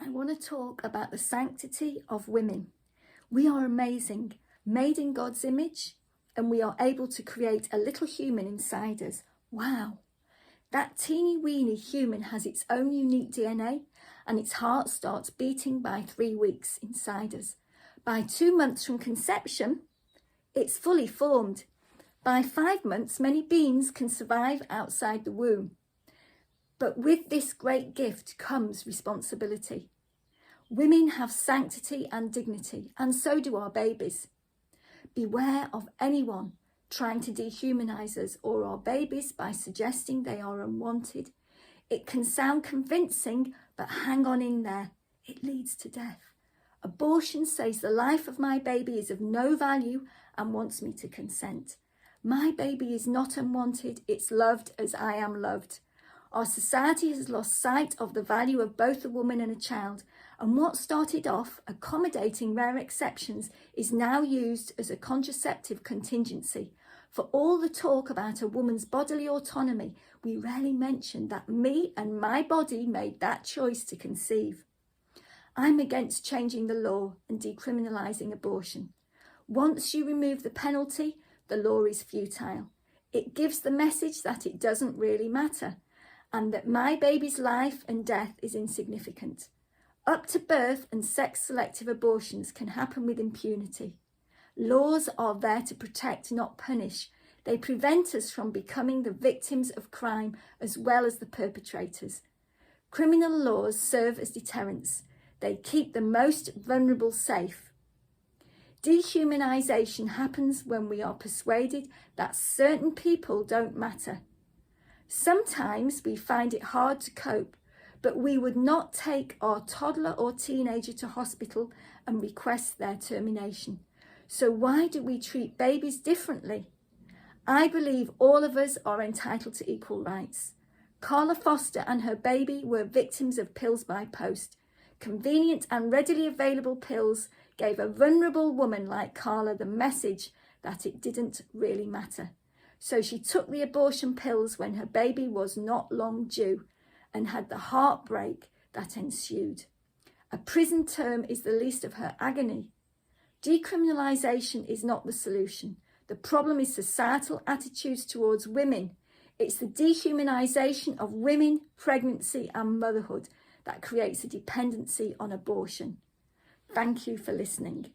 I want to talk about the sanctity of women. We are amazing, made in God's image, and we are able to create a little human inside us. Wow! That teeny weeny human has its own unique DNA, and its heart starts beating by 3 weeks inside us. By 2 months from conception, it's fully formed. By 5 months, many beings can survive outside the womb. But with this great gift comes responsibility. Women have sanctity and dignity, and so do our babies. Beware of anyone trying to dehumanize us or our babies by suggesting they are unwanted. It can sound convincing, but hang on in there. It leads to death. Abortion says the life of my baby is of no value and wants me to consent. My baby is not unwanted, it's loved as I am loved. Our society has lost sight of the value of both a woman and a child, and what started off accommodating rare exceptions is now used as a contraceptive contingency. For all the talk about a woman's bodily autonomy, we rarely mention that me and my body made that choice to conceive. I'm against changing the law and decriminalising abortion. Once you remove the penalty, the law is futile. It gives the message that it doesn't really matter, and that my baby's life and death is insignificant. Up to birth and sex-selective abortions can happen with impunity. Laws are there to protect, not punish. They prevent us from becoming the victims of crime as well as the perpetrators. Criminal laws serve as deterrents. They keep the most vulnerable safe. Dehumanisation happens when we are persuaded that certain people don't matter. Sometimes we find it hard to cope, but we would not take our toddler or teenager to hospital and request their termination. So why do we treat babies differently? I believe all of us are entitled to equal rights. Carla Foster and her baby were victims of pills by post. Convenient and readily available pills gave a vulnerable woman like Carla the message that it didn't really matter. So she took the abortion pills when her baby was not long due and had the heartbreak that ensued. A prison term is the least of her agony. Decriminalisation is not the solution. The problem is societal attitudes towards women. It's the dehumanisation of women, pregnancy and motherhood that creates a dependency on abortion. Thank you for listening.